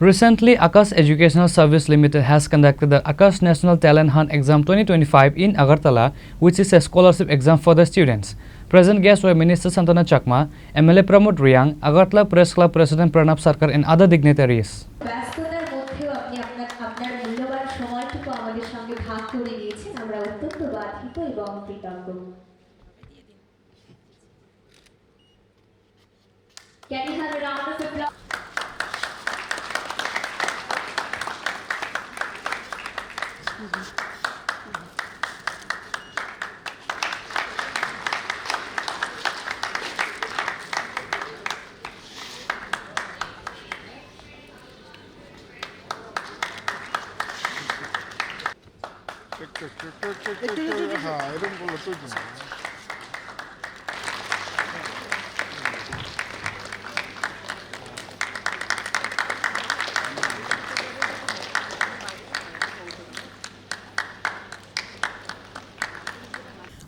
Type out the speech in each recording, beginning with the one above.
Recently, Aakash Educational Service Limited has conducted the Aakash National Talent Hunt Exam 2025 in Agartala, which is a scholarship exam for the students. Present guests were Minister Santana Chakma, MLA Pramod Riang, Agartala Press Club President Pranab Sarkar and other dignitaries. ব্যস্ততার মধ্যেও আপনি আপনার মূল্যবান সময়টুকু আমাদের সঙ্গে ভাগ করে নিয়েছেন, আমরা অত্যন্ত বাধিত এবং কৃতজ্ঞ। Can you have a round of applause?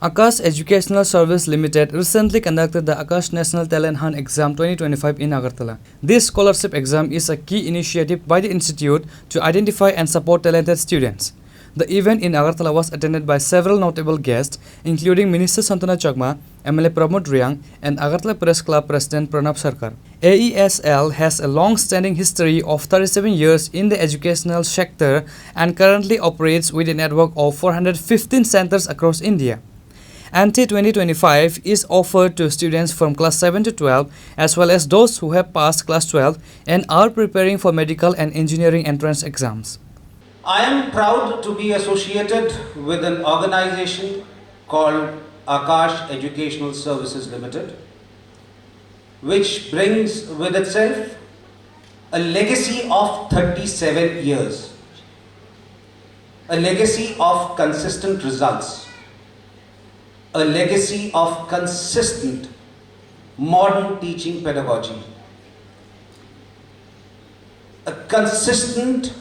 Aakash Educational Service Limited recently conducted the Aakash National Talent Hunt Exam 2025 in Agartala. This scholarship exam is a key initiative by the institute to identify and support talented students. The event in Agartala was attended by several notable guests, including Minister Santana Chakma, MLA Pramod Riang, and Agartala Press Club President Pranab Sarkar. AESL has a long-standing history of 37 years in the educational sector and currently operates with a network of 415 centers across India. ANTE 2025 is offered to students from class 7 to 12 as well as those who have passed class 12 and are preparing for medical and engineering entrance exams. I am proud to be associated with an organization called Aakash Educational Services Limited, which brings with itself a legacy of 37 years, a legacy of consistent results, a legacy of consistent modern teaching pedagogy, a consistent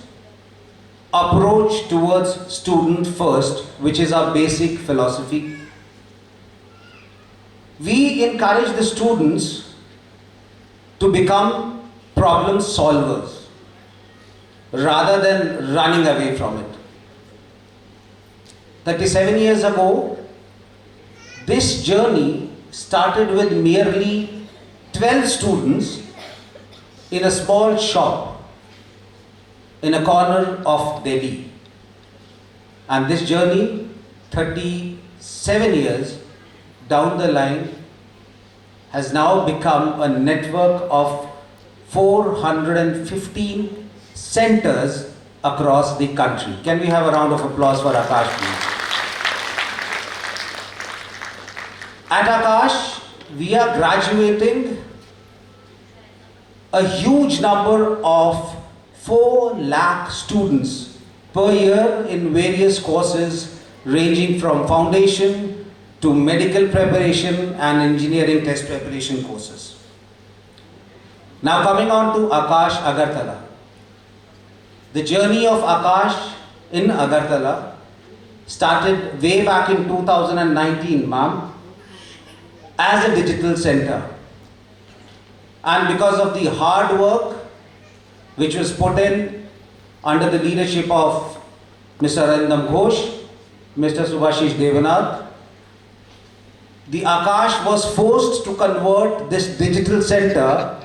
approach towards student first, which is our basic philosophy. We encourage the students to become problem solvers rather than running away from it. 37 years ago, this journey started with merely 12 students in a small shop in a corner of Delhi. And this journey, 37 years down the line, has now become a network of 415 centers across the country. Can we have a round of applause for Aakash, please? At Aakash, we are graduating a huge number of 4 lakh students per year in various courses ranging from foundation to medical preparation and engineering test preparation courses. Now coming on to Aakash Agartala. The journey of Aakash in Agartala started way back in 2019, ma'am, as a digital center. And because of the hard work which was put in under the leadership of Mr. Arindam Ghosh, Mr. Subhashish Devanath, the Aakash was forced to convert this digital center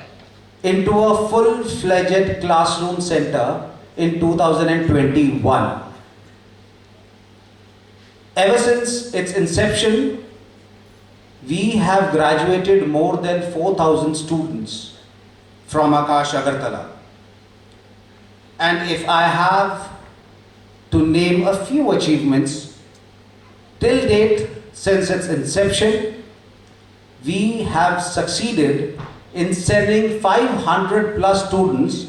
into a full-fledged classroom center in 2021. Ever since its inception, we have graduated more than 4,000 students from Aakash Agartala. And if I have to name a few achievements, till date, since its inception, we have succeeded in sending 500 plus students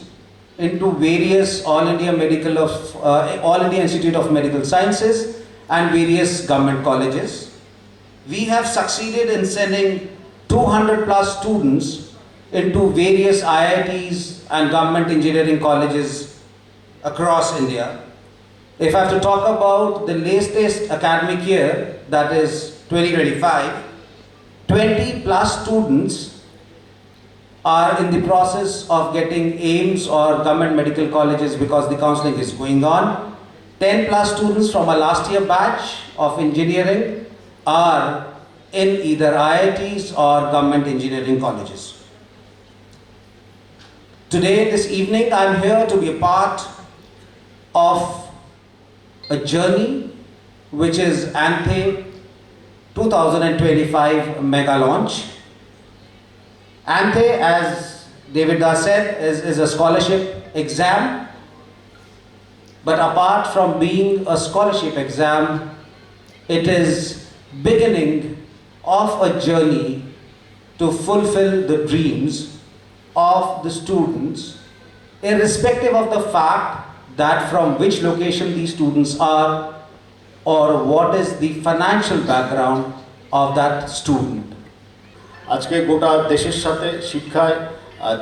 into various All India Institute of Medical Sciences and various government colleges. We have succeeded in sending 200 plus students into various IITs and government engineering colleges across India. If I have to talk about the latest academic year, that is 2025, 20 plus students are in the process of getting AIMS or government medical colleges because the counseling is going on. 10 plus students from our last year batch of engineering are in either IITs or government engineering colleges. Today, this evening, I'm here to be a part of a journey which is ANTHE 2025 mega launch. ANTHE, as David Das said, is a scholarship exam. But apart from being a scholarship exam, it is beginning of a journey to fulfill the dreams of the students, irrespective of the fact that from which location these students are or what is the financial background of that student. আজকে গোটা দেশের সাথে শিক্ষায়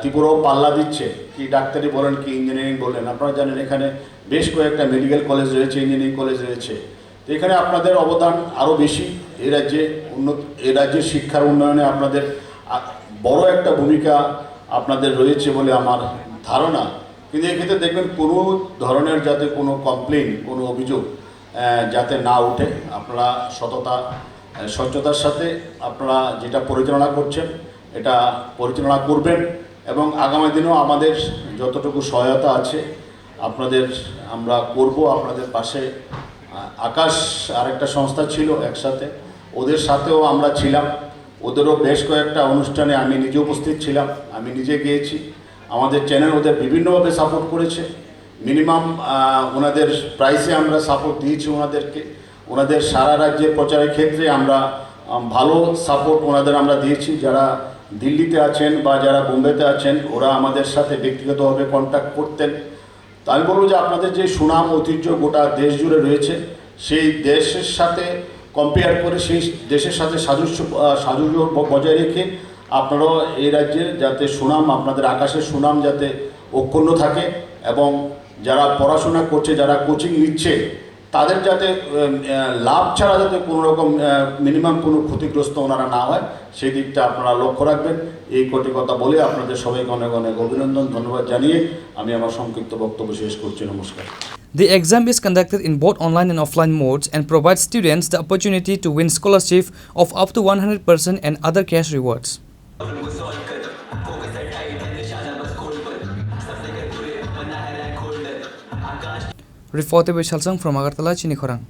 ত্রিপুরাও পাল্লা দিচ্ছে, কি ডাক্তারি বলেন কি ইঞ্জিনিয়ারিং বলেন। আপনারা জানেন এখানে বেশ কয়েকটা মেডিকেল কলেজ রয়েছে, ইঞ্জিনিয়ারিং কলেজ রয়েছে। তো এখানে আপনাদের অবদান আরও বেশি। এই রাজ্যের শিক্ষার উন্নয়নে আপনাদের বড় একটা ভূমিকা আপনাদের রয়েছে বলে আমার ধারণা। কিন্তু এক্ষেত্রে দেখবেন কোনো ধরনের যাতে কোনো কমপ্লেন, কোনো অভিযোগ যাতে না ওঠে। আপনারা স্বচ্ছতার সাথে আপনারা যেটা পরিচালনা করছেন এটা পরিচালনা করবেন এবং আগামী দিনেও আমাদের যতটুকু সহায়তা আছে আপনাদের আমরা করব। আপনাদের পাশে আকাশ আরেকটা সংস্থা ছিল একসাথে, ওদের সাথেও আমরা ছিলাম। ওদেরও বেশ কয়েকটা অনুষ্ঠানে আমি নিজে উপস্থিত ছিলাম, আমি নিজে গিয়েছি। আমাদের চ্যানেল ওদের বিভিন্নভাবে সাপোর্ট করেছে। মিনিমাম ওনাদের প্রাইসে আমরা সাপোর্ট দিয়েছি ওনাদেরকে। ওনাদের সারা রাজ্যের প্রচারের ক্ষেত্রে আমরা ভালো সাপোর্ট ওনাদের আমরা দিয়েছি। যারা দিল্লিতে আছেন বা যারা বোম্বেতে আছেন ওরা আমাদের সাথে ব্যক্তিগতভাবে কন্ট্যাক্ট করতেন। তো আমি বলবো যে আপনাদের যে সুনাম ঐতিহ্য গোটা দেশ জুড়ে রয়েছে, সেই দেশের সাথে কম্পেয়ার করে সেই দেশের সাথে সাযুজ্য বজায় রেখে আপনারাও এই রাজ্যের যাতে সুনাম, আপনাদের আকাশের সুনাম যাতে অক্ষুণ্ণ থাকে এবং যারা পড়াশোনা করছে, যারা কোচিং নিচ্ছে তাদের যাতে লাভ ছাড়া যাতে কোনো রকম মিনিমাম কোনো ক্ষতিগ্রস্ত ওনারা না হয় সেই দিকটা আপনারা লক্ষ্য রাখবেন। এই কটি কথা বলে আপনাদের সবাইকে অনেক অনেক অভিনন্দন, ধন্যবাদ জানিয়ে আমি আমার সংক্ষিপ্ত বক্তব্য শেষ করছি। নমস্কার। The exam is conducted in both online and offline modes and provides students the opportunity to win scholarship of up to 100% and other cash rewards. Reported by Shalsang from Agartala, Chini, Khorang.